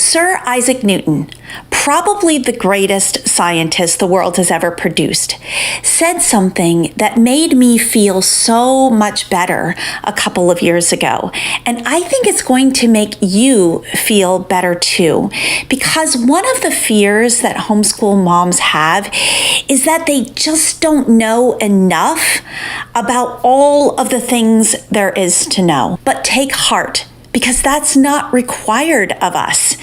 Sir Isaac Newton, probably the greatest scientist the world has ever produced, said something that made me feel so much better a couple of years ago. And I think it's going to make you feel better too, because one of the fears that homeschool moms have is that they just don't know enough about all of the things there is to know. But take heart, because that's not required of us.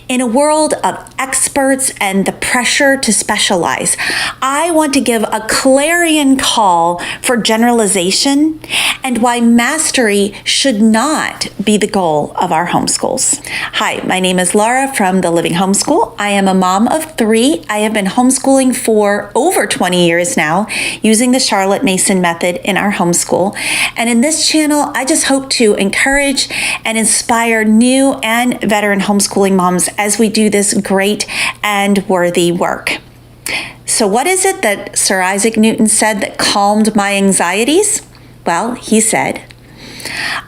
In a world of experts and the pressure to specialize, I want to give a clarion call for generalization and why mastery should not be the goal of our homeschools. Hi, my name is Laura from The Living Homeschool. I am a mom of 3. I have been homeschooling for over 20 years now, using the Charlotte Mason method in our homeschool. And in this channel, I just hope to encourage and inspire new and veteran homeschooling moms as we do this great and worthy work. So what is it that Sir Isaac Newton said that calmed my anxieties? Well, he said,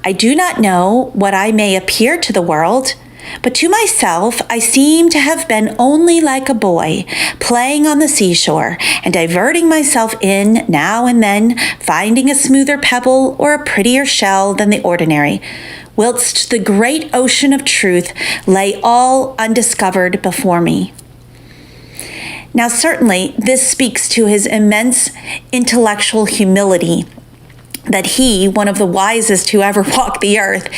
"I do not know what I may appear to the world, but to myself I seem to have been only like a boy, playing on the seashore and diverting myself in now and then, finding a smoother pebble or a prettier shell than the ordinary, whilst the great ocean of truth lay all undiscovered before me." Now, certainly, this speaks to his immense intellectual humility, that he, one of the wisest who ever walked the earth,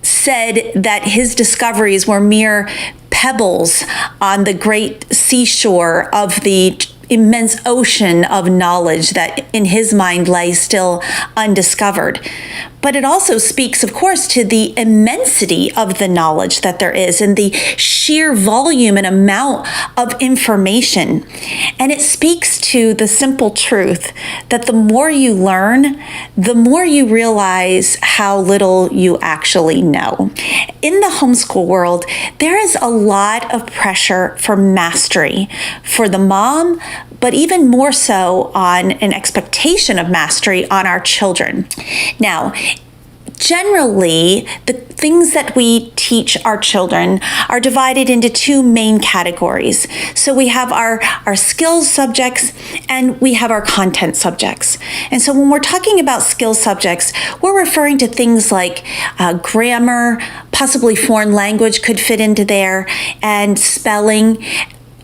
said that his discoveries were mere pebbles on the great seashore of the immense ocean of knowledge that in his mind lay still undiscovered. But it also speaks, of course, to the immensity of the knowledge that there is and the sheer volume and amount of information. And it speaks to the simple truth that the more you learn, the more you realize how little you actually know. In the homeschool world, there is a lot of pressure for mastery for the mom, but even more so on an expectation of mastery on our children. Now, generally, the things that we teach our children are divided into 2 main categories. So we have our skills subjects and we have our content subjects. And so when we're talking about skills subjects, we're referring to things like grammar, possibly foreign language could fit into there, and spelling.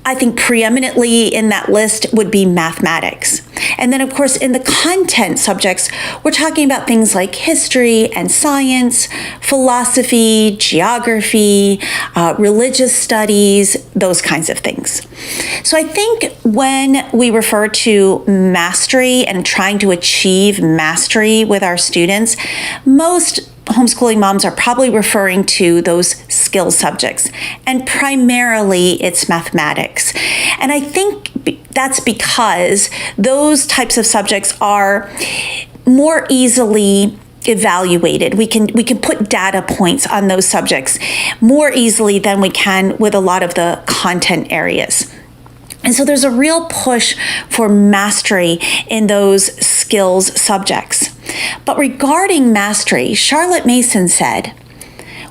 I think preeminently in that list would be mathematics. And then, of course, in the content subjects, we're talking about things like history and science, philosophy, geography, religious studies, those kinds of things. So I think when we refer to mastery and trying to achieve mastery with our students, most homeschooling moms are probably referring to those skill subjects, and primarily it's mathematics. And I think that's because those types of subjects are more easily evaluated. We can put data points on those subjects more easily than we can with a lot of the content areas. And so there's a real push for mastery in those skills subjects. But regarding mastery, Charlotte Mason said,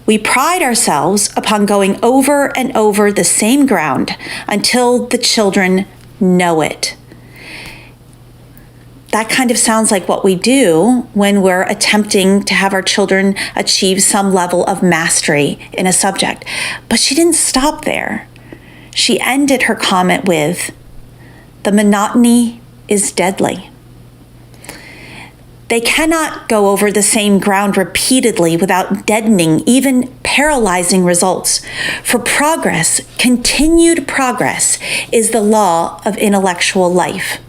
"We pride ourselves upon going over and over the same ground until the children know it." That kind of sounds like what we do when we're attempting to have our children achieve some level of mastery in a subject. But she didn't stop there. She ended her comment with, "The monotony is deadly." They cannot go over the same ground repeatedly without deadening, even paralyzing results. For progress, continued progress, is the law of intellectual life.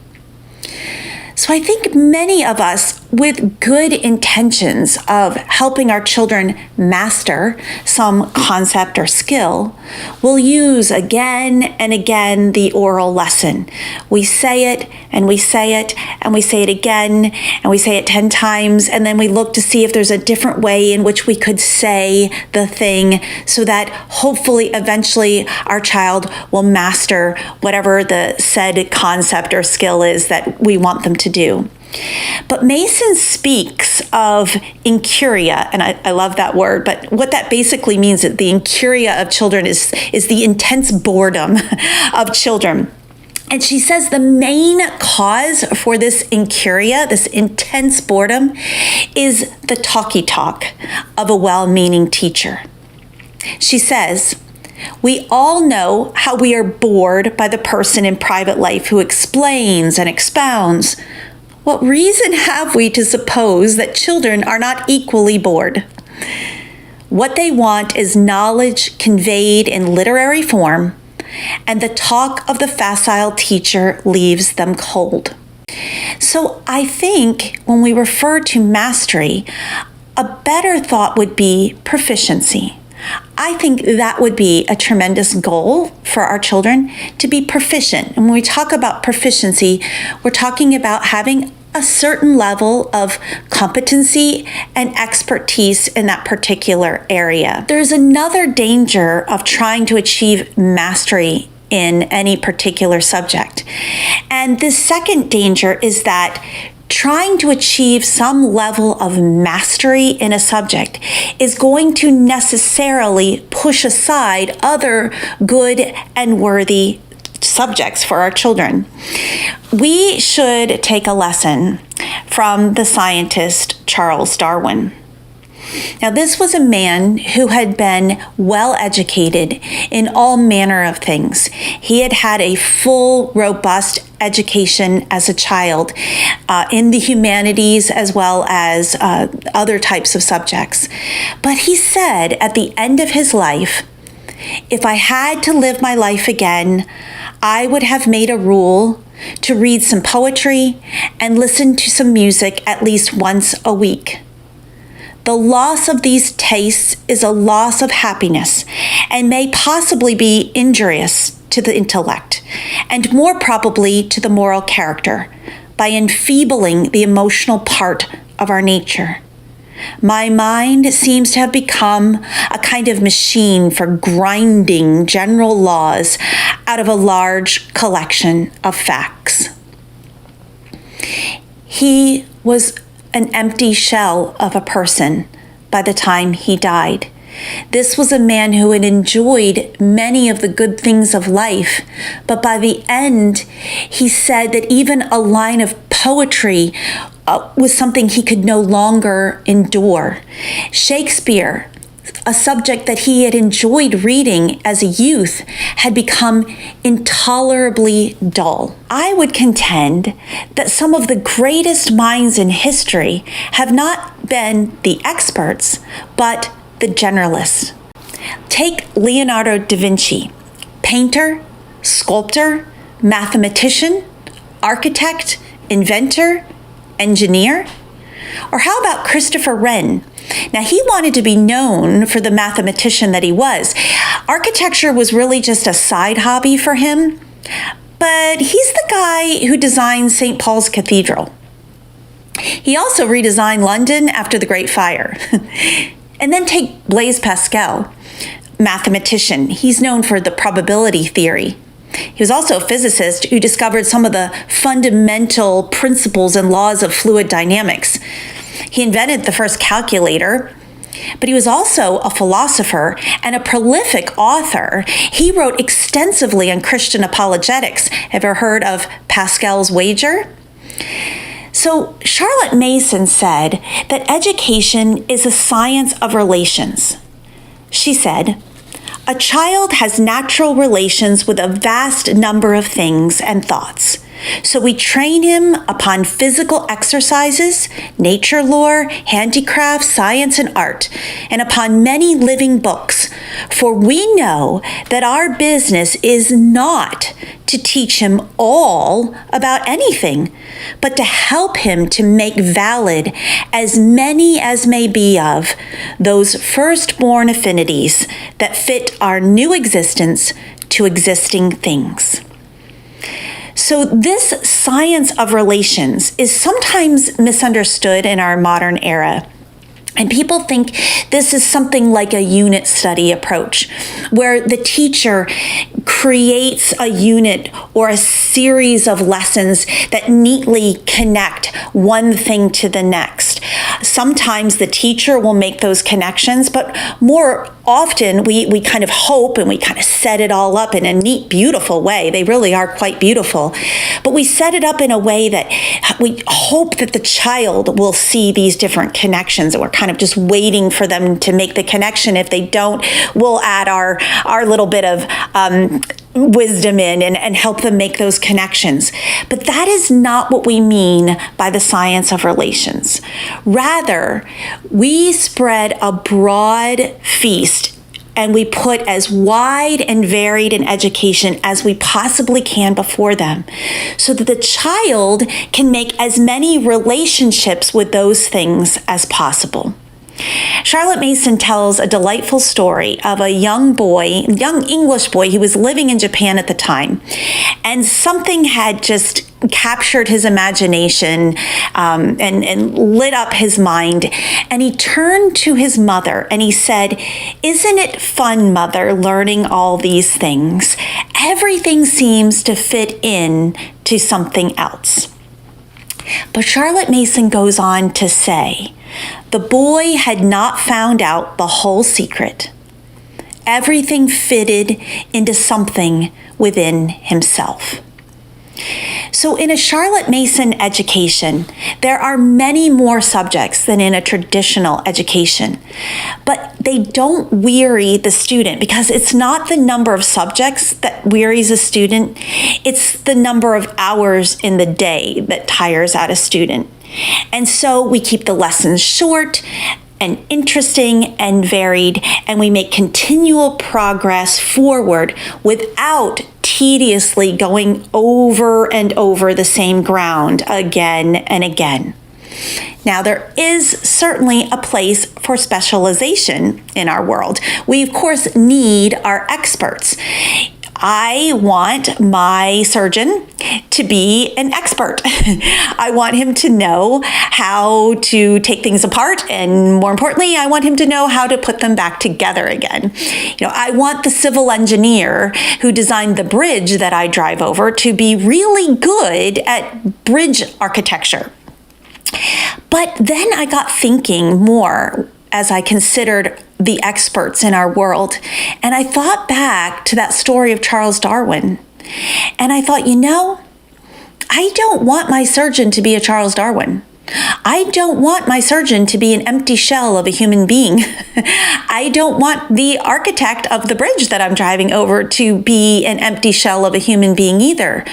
So I think many of us, with good intentions of helping our children master some concept or skill, will use again and again the oral lesson. We say it and we say it and we say it again and we say it 10 times, and then we look to see if there's a different way in which we could say the thing so that hopefully eventually our child will master whatever the said concept or skill is that we want them to do. But Mason speaks of incuria, and I love that word, but what that basically means is the incuria of children is the intense boredom of children. And she says the main cause for this incuria, this intense boredom, is the talky talk of a well-meaning teacher. She says, "We all know how we are bored by the person in private life who explains and expounds. What reason have we to suppose that children are not equally bored? What they want is knowledge conveyed in literary form, and the talk of the facile teacher leaves them cold." So I think when we refer to mastery, a better thought would be proficiency. I think that would be a tremendous goal for our children, to be proficient. And when we talk about proficiency, we're talking about having a certain level of competency and expertise in that particular area. There's another danger of trying to achieve mastery in any particular subject. And the second danger is that trying to achieve some level of mastery in a subject is going to necessarily push aside other good and worthy subjects for our children. We should take a lesson from the scientist Charles Darwin. Now, this was a man who had been well educated in all manner of things. He had had a full, robust education as a child in the humanities as well as other types of subjects. But he said at the end of his life, "If I had to live my life again, I would have made a rule to read some poetry and listen to some music at least once a week. The loss of these tastes is a loss of happiness and may possibly be injurious to the intellect, and more probably to the moral character, by enfeebling the emotional part of our nature. My mind seems to have become a kind of machine for grinding general laws out of a large collection of facts." He was an empty shell of a person by the time he died. This was a man who had enjoyed many of the good things of life, but by the end, he said that even a line of poetry was something he could no longer endure. Shakespeare, a subject that he had enjoyed reading as a youth, had become intolerably dull. I would contend that some of the greatest minds in history have not been the experts, but the generalists. Take Leonardo da Vinci, painter, sculptor, mathematician, architect, inventor, engineer. Or how about Christopher Wren? Now, he wanted to be known for the mathematician that he was. Architecture was really just a side hobby for him, but he's the guy who designed St. Paul's Cathedral. He also redesigned London after the Great Fire. And then take Blaise Pascal, mathematician. He's known for the probability theory. He was also a physicist who discovered some of the fundamental principles and laws of fluid dynamics. He invented the first calculator, but he was also a philosopher and a prolific author. He wrote extensively on Christian apologetics. Ever heard of Pascal's wager? So Charlotte Mason said that education is a science of relations. She said, "A child has natural relations with a vast number of things and thoughts. So we train him upon physical exercises, nature lore, handicraft, science, and art, and upon many living books. For we know that our business is not to teach him all about anything, but to help him to make valid as many as may be of those firstborn affinities that fit our new existence to existing things." So this science of relations is sometimes misunderstood in our modern era. And people think this is something like a unit study approach, where the teacher creates a unit or a series of lessons that neatly connect one thing to the next. Sometimes the teacher will make those connections, but more often we kind of hope and we kind of set it all up in a neat, beautiful way. They really are quite beautiful. But we set it up in a way that we hope that the child will see these different connections, and we're kind of just waiting for them to make the connection. If they don't, we'll add our little bit of wisdom in and help them make those connections. But that is not what we mean by the science of relations. Rather, we spread a broad feast and we put as wide and varied an education as we possibly can before them, so that the child can make as many relationships with those things as possible. Charlotte Mason tells a delightful story of a young English boy. He was living in Japan at the time, and something had just captured his imagination and lit up his mind. And he turned to his mother and he said, "Isn't it fun, Mother, learning all these things? Everything seems to fit in to something else." But Charlotte Mason goes on to say, the boy had not found out the whole secret. Everything fitted into something within himself. So in a Charlotte Mason education, there are many more subjects than in a traditional education, but they don't weary the student, because it's not the number of subjects that wearies a student, it's the number of hours in the day that tires out a student. And so we keep the lessons short and interesting and varied, and we make continual progress forward without tediously going over and over the same ground again and again. Now, there is certainly a place for specialization in our world. We, of course, need our experts. I want my surgeon to be an expert. I want him to know how to take things apart, and more importantly, I want him to know how to put them back together again. I want the civil engineer who designed the bridge that I drive over to be really good at bridge architecture. But then I got thinking more as I considered the experts in our world, and I thought back to that story of Charles Darwin, and I thought, I don't want my surgeon to be a Charles Darwin. I don't want my surgeon to be an empty shell of a human being. I don't want the architect of the bridge that I'm driving over to be an empty shell of a human being either,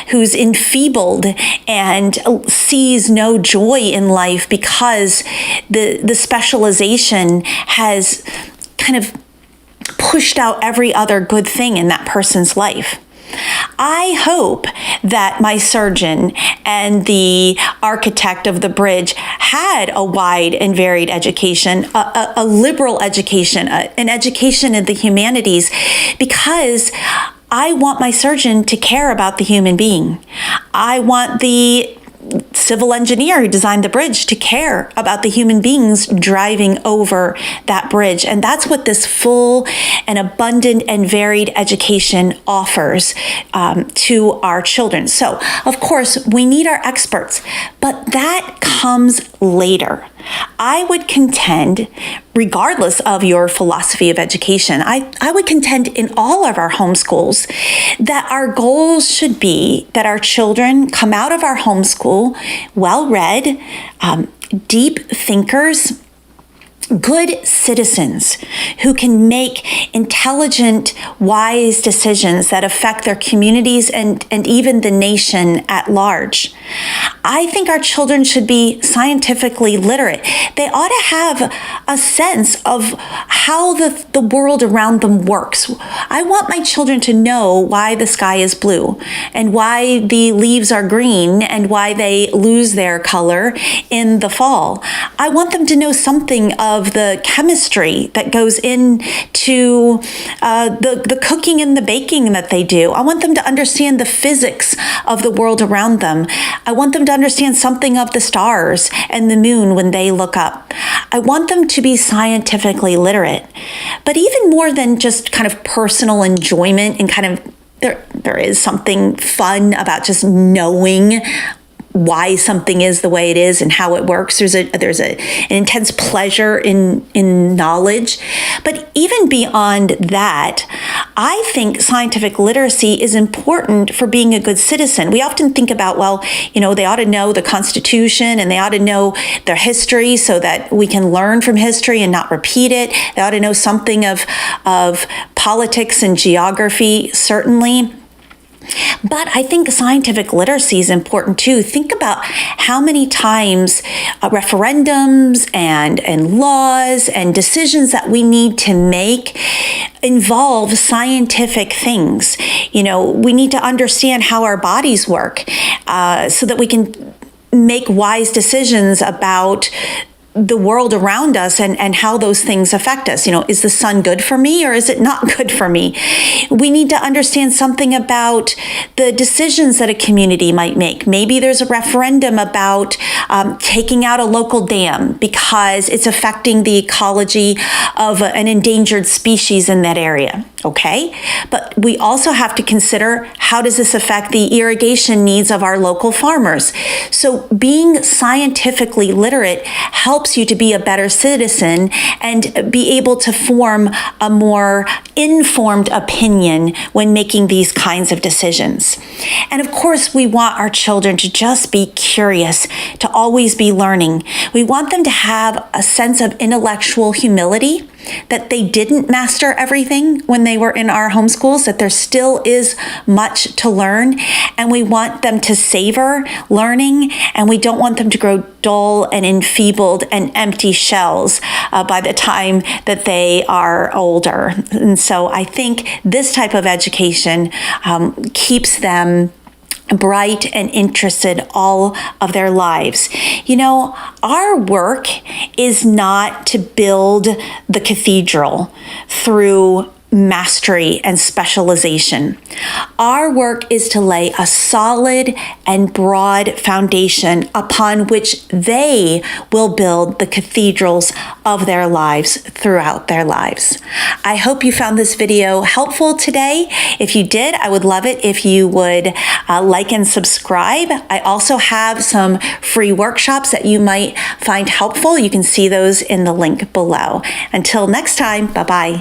who's enfeebled and sees no joy in life because the specialization has kind of pushed out every other good thing in that person's life. I hope that my surgeon and the architect of the bridge had a wide and varied education, a liberal education, an education in the humanities, because I want my surgeon to care about the human being. I want the civil engineer who designed the bridge to care about the human beings driving over that bridge. And that's what this full and abundant and varied education offers to our children. So, of course, we need our experts, but that comes later. I would contend, regardless of your philosophy of education, I would contend in all of our homeschools that our goals should be that our children come out of our homeschool well-read, deep thinkers, good citizens who can make intelligent, wise decisions that affect their communities and even the nation at large. I think our children should be scientifically literate. They ought to have a sense of how the world around them works. I want my children to know why the sky is blue and why the leaves are green and why they lose their color in the fall. I want them to know something of of the chemistry that goes into the cooking and the baking that they do. I want them to understand the physics of the world around them. I want them to understand something of the stars and the moon when they look up. I want them to be scientifically literate. But even more than just kind of personal enjoyment and kind of there is something fun about just knowing why something is the way it is and how it works. There's an intense pleasure in knowledge. But even beyond that, I think scientific literacy is important for being a good citizen. We often think about, well, they ought to know the Constitution and they ought to know their history so that we can learn from history and not repeat it. They ought to know something of politics and geography, certainly. But I think scientific literacy is important too. Think about how many times referendums and laws and decisions that we need to make involve scientific things. We need to understand how our bodies work so that we can make wise decisions about the world around us and how those things affect us. Is the sun good for me or is it not good for me? We need to understand something about the decisions that a community might make. Maybe there's a referendum about taking out a local dam because it's affecting the ecology of an endangered species in that area. Okay, but we also have to consider, how does this affect the irrigation needs of our local farmers? So being scientifically literate helps you to be a better citizen and be able to form a more informed opinion when making these kinds of decisions. And of course, we want our children to just be curious, to always be learning. We want them to have a sense of intellectual humility, that they didn't master everything when they were in our homeschools, that there still is much to learn, and we want them to savor learning, and we don't want them to grow dull and enfeebled and empty shells by the time that they are older. And so I think this type of education keeps them bright and interested all of their lives. Our work is not to build the cathedral through mastery and specialization. Our work is to lay a solid and broad foundation upon which they will build the cathedrals of their lives throughout their lives. I hope you found this video helpful today. If you did, I would love it if you would like and subscribe. I also have some free workshops that you might find helpful. You can see those in the link below. Until next time, bye-bye.